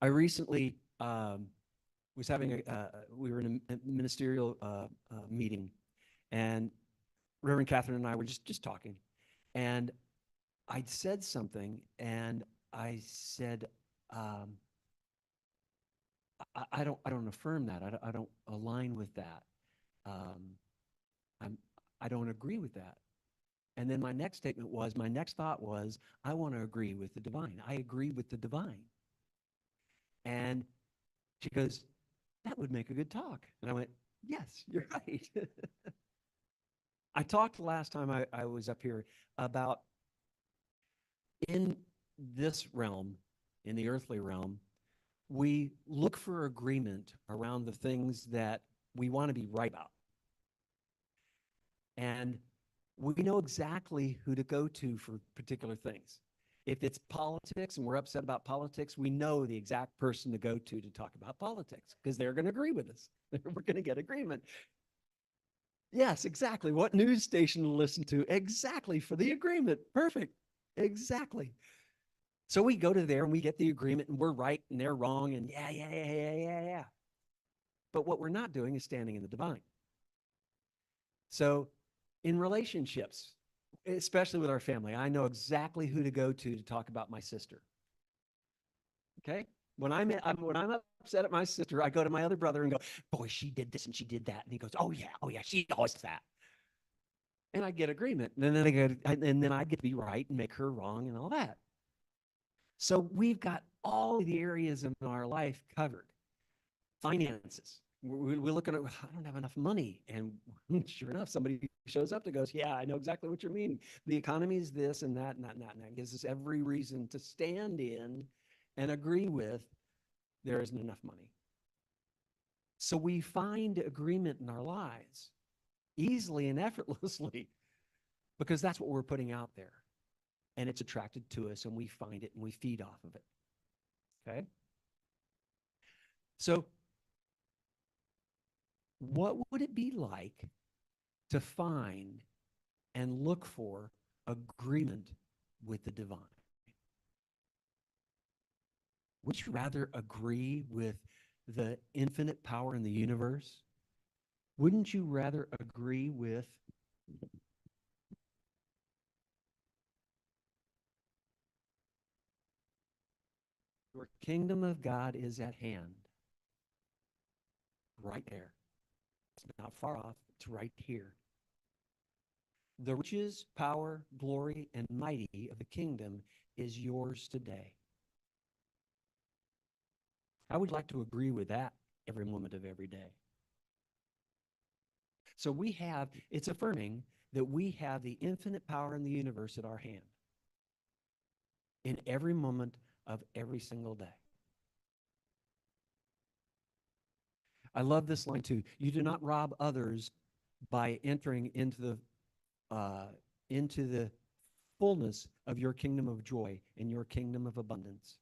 I recently was having we were in a ministerial meeting, and Reverend Catherine and I were just talking, and I'd said something, and I said, um, I don't affirm that. I don't align with that. Um, I'm, I don't agree with that. And then my next thought was, I want to agree with the divine. I agree with the divine. And she goes, that would make a good talk. And I went, yes, you're right. I talked last time I was up here about in this realm, in the earthly realm, we look for agreement around the things that we want to be right about. And we know exactly who to go to for particular things. If it's politics and we're upset about politics, we know the exact person to go to talk about politics because they're going to agree with us. We're going to get agreement. Yes, exactly. What news station to listen to? Exactly for the agreement. Perfect. Exactly. So we go to there and we get the agreement and we're right and they're wrong and yeah. But what we're not doing is standing in the divine. So in relationships, especially with our family, I know exactly who to go to talk about my sister. Okay? When I'm upset at my sister, I go to my other brother and go, boy, she did this and she did that. And he goes, oh yeah, she always does that. And I get agreement. And then I get to be right and make her wrong and all that. So we've got all the areas in our life covered. Finances. We're looking at, I don't have enough money. And sure enough, somebody shows up that goes, yeah, I know exactly what you're meaning. The economy is this and that and that and that. And that gives us every reason to stand in and agree with there isn't enough money. So we find agreement in our lives easily and effortlessly because that's what we're putting out there. And it's attracted to us and we find it and we feed off of it. Okay? So what would it be like to find and look for agreement with the divine? Would you rather agree with the infinite power in the universe? Wouldn't you rather agree with your kingdom of God is at hand, right there? It's not far off, it's right here. The riches, power, glory, and mighty of the kingdom is yours today. I would like to agree with that every moment of every day. So it's affirming that we have the infinite power in the universe at our hand in every moment of every single day. I love this line too. You do not rob others by entering into the fullness of your kingdom of joy and your kingdom of abundance.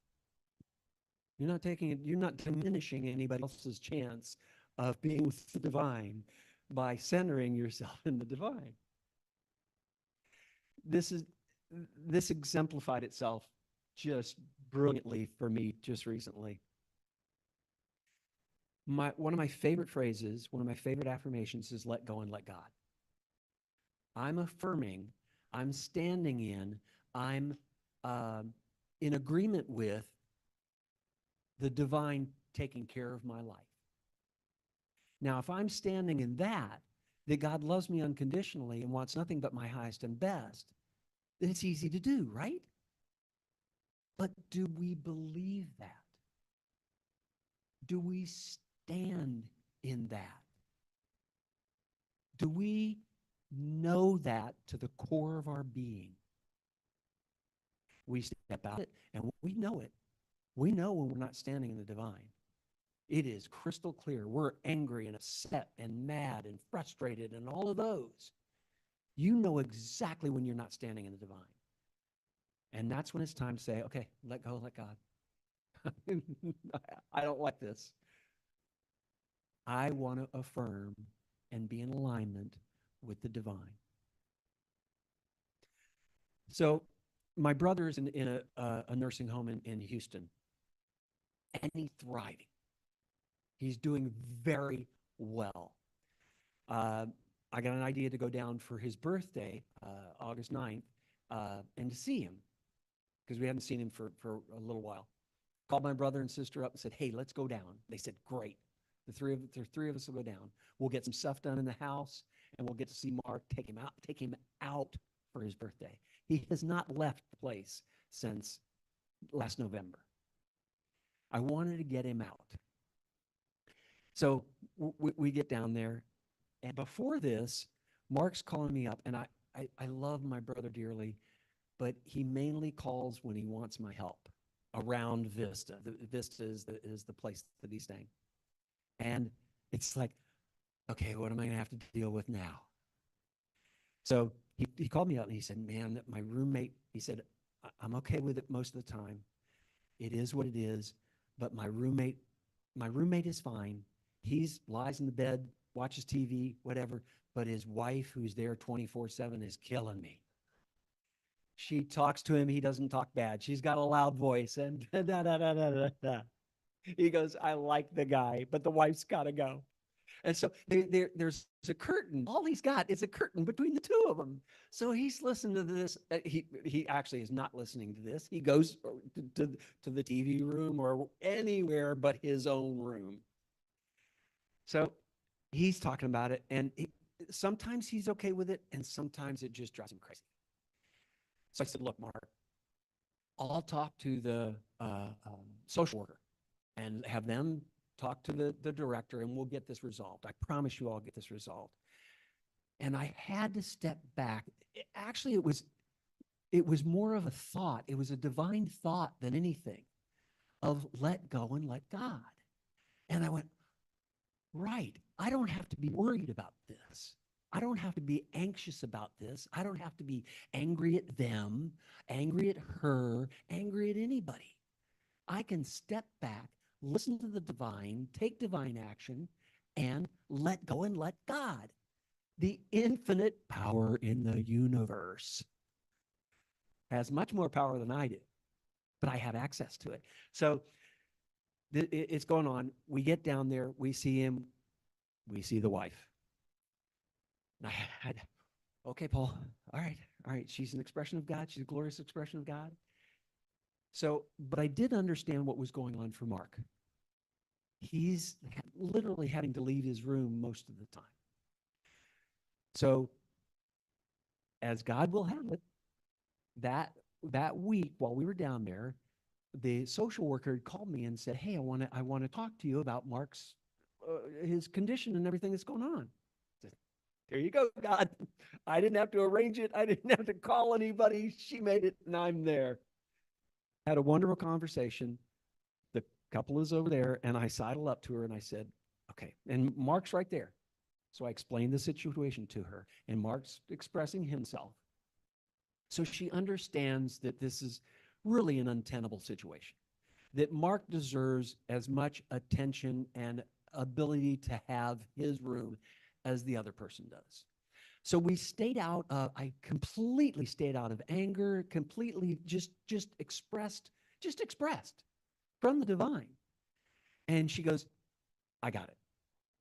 You're not diminishing anybody else's chance of being with the divine by centering yourself in the divine. This exemplified itself just brilliantly for me just recently. One of my favorite phrases, one of my favorite affirmations is let go and let God. I'm affirming, I'm standing I'm in agreement with the divine taking care of my life. Now, if I'm standing in that God loves me unconditionally and wants nothing but my highest and best, then it's easy to do, right? But do we believe that? Do we stand in that? Do we know that to the core of our being? We step out it and we know it. We know when we're not standing in the divine. It is crystal clear. We're angry and upset and mad and frustrated and all of those. You know exactly when you're not standing in the divine. And that's when it's time to say, okay, let go, let God. I don't like this. I want to affirm and be in alignment with the divine. So my brother's in a nursing home in Houston. and he's thriving. He's doing very well. Uh, I got an idea to go down for his birthday, August 9th, and to see him because we hadn't seen him for a little while. Called my brother and sister up and said, "Hey, let's go down." They said, "Great." The three of us will go down. We'll get some stuff done in the house, and we'll get to see Mark. Take him out for his birthday. He has not left the place since last November. I wanted to get him out. So we get down there, and before this, Mark's calling me up, and I love my brother dearly, but he mainly calls when he wants my help around Vista. Vista is the place that he's staying. And it's like, okay, what am I going to have to deal with now? So he called me up and he said, "Man, my roommate," he said, "I'm okay with it most of the time. It is what it is, but my roommate is fine. He's lies in the bed, watches TV, whatever, but his wife, who's there 24/7, is killing me. She talks to him. He doesn't talk bad. She's got a loud voice and da, da, da, da, da, da." He goes, "I like the guy, but the wife's got to go." And so there's a curtain. All he's got is a curtain between the two of them. So he's listening to this. He actually is not listening to this. He goes to the TV room or anywhere but his own room. So he's talking about it, and sometimes he's okay with it, and sometimes it just drives him crazy. So I said, "Look, Mark, I'll talk to the social worker and have them talk to the director, and we'll get this resolved. I promise you I'll get this resolved." And I had to step back. Actually, it was more of a thought. It was a divine thought than anything of let go and let God. And I went, right, I don't have to be worried about this. I don't have to be anxious about this. I don't have to be angry at them, angry at her, angry at anybody. I can step back, listen to the divine, take divine action, and let go and let God. The infinite power in the universe has much more power than I do, but I have access to it. So it's going on. We get down there, we see him, we see the wife. Okay, Paul, all right. She's an expression of God. She's a glorious expression of God. So, but I did understand what was going on for Mark. He's literally having to leave his room most of the time. So, as God will have it, that week while we were down there, the social worker had called me and said, "Hey, I want to talk to you about Mark's his condition and everything that's going on." I said, "There you go, God. I didn't have to arrange it. I didn't have to call anybody. She made it, and I'm there." Had a wonderful conversation. The couple is over there, and I sidled up to her and I said, "Okay." And Mark's right there. So I explained the situation to her, and Mark's expressing himself. So she understands that this is really an untenable situation, that Mark deserves as much attention and ability to have his room as the other person does. So we stayed out of, I completely stayed out of anger, completely just expressed from the divine. And she goes, "I got it.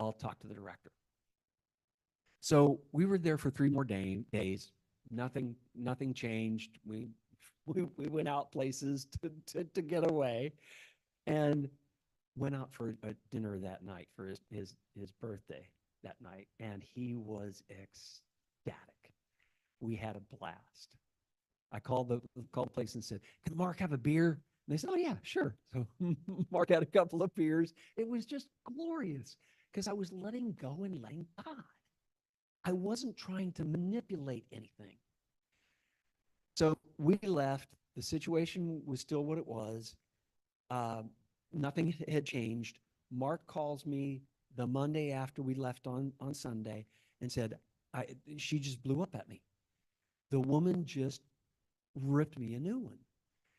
I'll talk to the director." So we were there for 3 more days. Nothing changed. We went out places to get away, and went out for a dinner that night for his birthday that night, and he was ecstatic. We had a blast. I called the place and said, "Can Mark have a beer?" And they said, "Oh yeah, sure." So Mark had a couple of beers. It was just glorious because I was letting go and letting God. I wasn't trying to manipulate anything. So we left. The situation was still what it was. Nothing had changed. Mark calls me the Monday after we left on Sunday and said, she just blew up at me. The woman just ripped me a new one.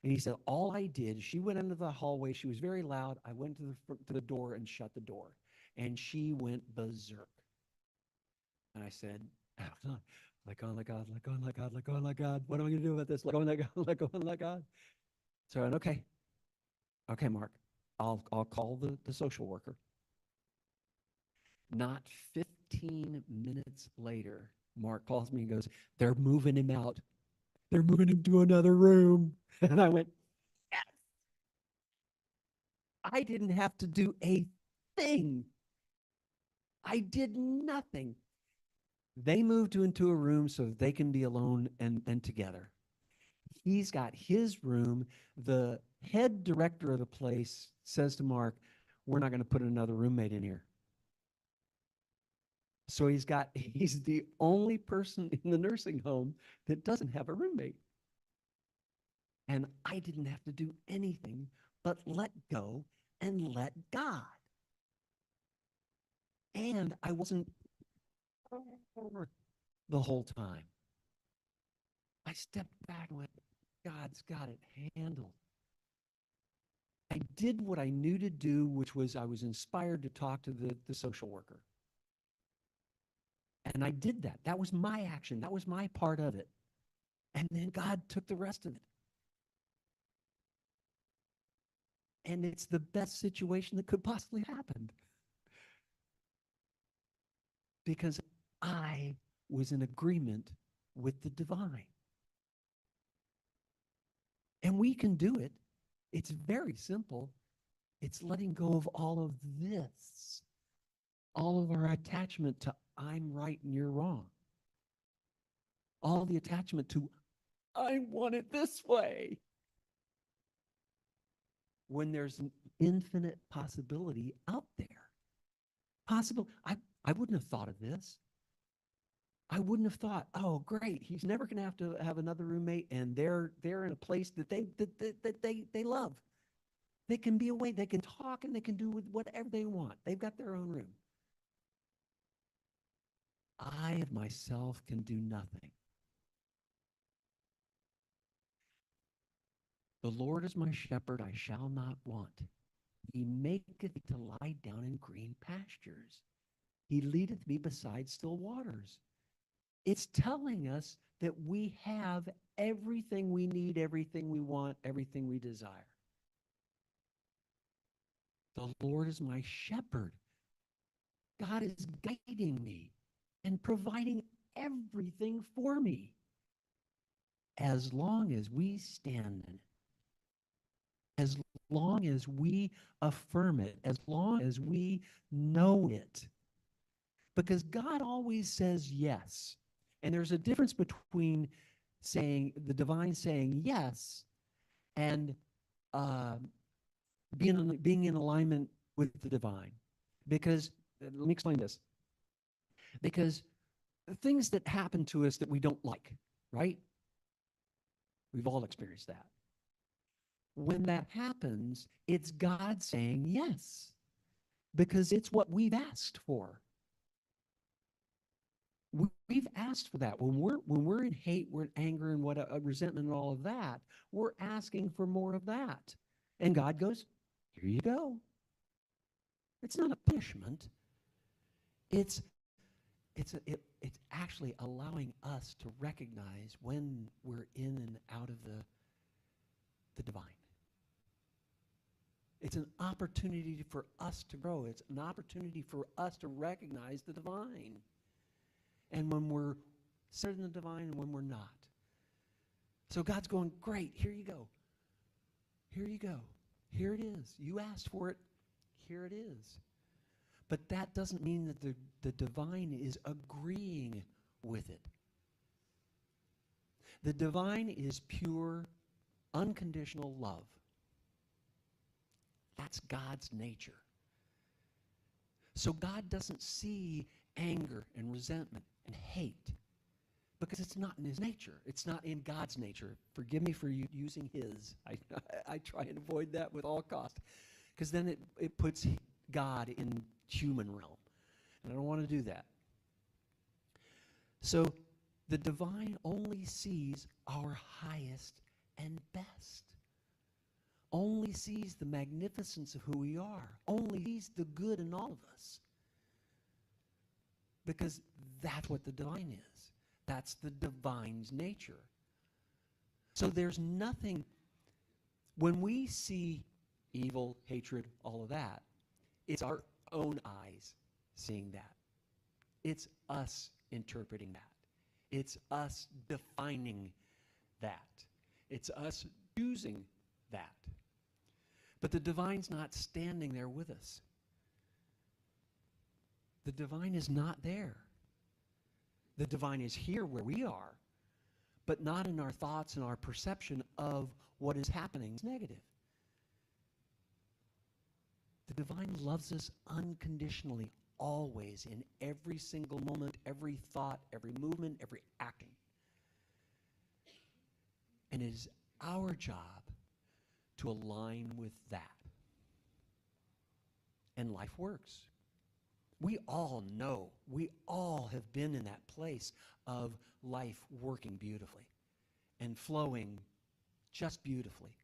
And he said, all I did, she went into the hallway. She was very loud. I went to the door and shut the door. And she went berserk. And I said, let go, let God, let go, let God, let go, let God. What am I going to do about this? Let go, let God, let go, let God. So I went, okay, Mark. I'll call the social worker. Not 15 minutes later, Mark calls me and goes, they're moving him out. They're moving him to another room. And I went, yes. I didn't have to do a thing. I did nothing. They moved into a room so they can be alone and together. He's got his room. The head director of the place says to Mark, we're not going to put another roommate in here. So he's the only person in the nursing home that doesn't have a roommate. And I didn't have to do anything but let go and let God. And I wasn't the whole time. I stepped back and went, God's got it handled. I did what I knew to do, which was I was inspired to talk to the social worker. And I did that. That was my action. That was my part of it. And then God took the rest of it. And it's the best situation that could possibly happen. Because I was in agreement with the divine. And we can do it. It's very simple. It's letting go of all of this, all of our attachment to I'm right and you're wrong, all the attachment to I want it this way, when there's an infinite possibility out there. I wouldn't have thought of this. I wouldn't have thought, oh, great, he's never going to have another roommate, and they're in a place that they love. They can be away, they can talk, and they can do with whatever they want. They've got their own room. I of myself can do nothing. The Lord is my shepherd, I shall not want. He maketh me to lie down in green pastures. He leadeth me beside still waters. It's telling us that we have everything we need, everything we want, everything we desire. The Lord is my shepherd. God is guiding me and providing everything for me. As long as we stand in it, as long as we affirm it, as long as we know it. Because God always says yes. And there's a difference between the divine saying yes and being in alignment with the divine. Because, let me explain this. Because things that happen to us that we don't like, right? We've all experienced that. When that happens, it's God saying yes, because it's what we've asked for. We've asked for that. When we're in hate, we're in anger, and resentment, and all of that, we're asking for more of that. And God goes, here you go. It's not a punishment. It's actually allowing us to recognize when we're in and out of the divine. It's an opportunity for us to grow. It's an opportunity for us to recognize the divine. And when we're centered in the divine and when we're not. So God's going, great, here you go. Here you go. Here it is. You asked for it. Here it is. But that doesn't mean that the divine is agreeing with it. The divine is pure, unconditional love. That's God's nature. So God doesn't see anger and resentment and hate because it's not in his nature. It's not in God's nature. Forgive me for using his. I try and avoid that with all cost, because then it puts God in human realm. And I don't want to do that. So the divine only sees our highest and best. Only sees the magnificence of who we are. Only sees the good in all of us. Because that's what the divine is. That's the divine's nature. So there's nothing, when we see evil, hatred, all of that. It's our own eyes seeing that. It's us interpreting that. It's us defining that. It's us choosing that. But the divine's not standing there with us. The divine is not there. The divine is here where we are, but not in our thoughts and our perception of what is happening. It's negative. The divine loves us unconditionally, always, in every single moment, every thought, every movement, every action. And it is our job to align with that. And life works. We all know, we all have been in that place of life working beautifully and flowing just beautifully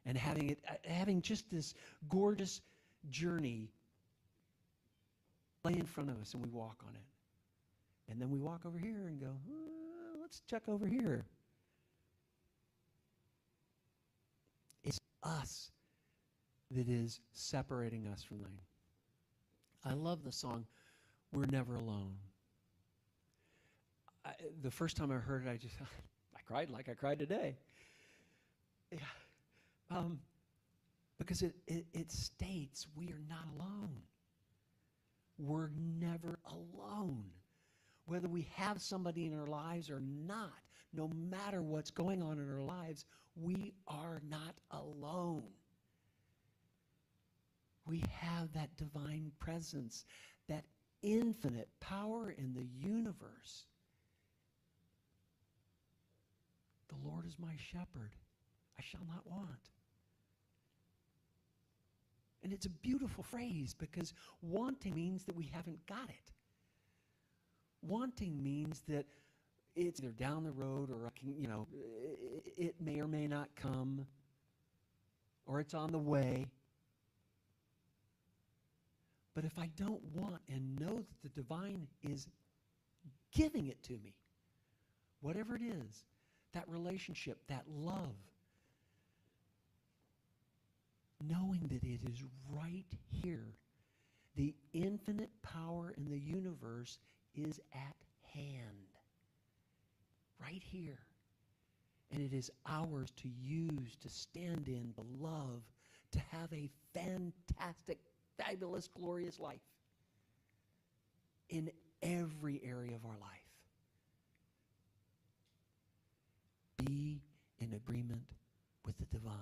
and having just this gorgeous journey lay in front of us, and we walk on it. And then we walk over here and go, let's check over here. It's us that is separating us from them. I love the song, We're Never Alone. The first time I heard it, I cried like I cried today. Yeah. Because it states we are not alone. We're never alone. Whether we have somebody in our lives or not, no matter what's going on in our lives, we are not alone. We have that divine presence, that infinite power in the universe. The Lord is my shepherd. I shall not want. And it's a beautiful phrase because wanting means that we haven't got it. Wanting means that it's either down the road or it may or may not come, or it's on the way. But if I don't want and know that the divine is giving it to me, whatever it is, that relationship, that love, knowing that it is right here, the infinite power in the universe is at hand, right here. And it is ours to use, to stand in, to love, to have a fantastic, fabulous, glorious life in every area of our life. Be in agreement with the divine.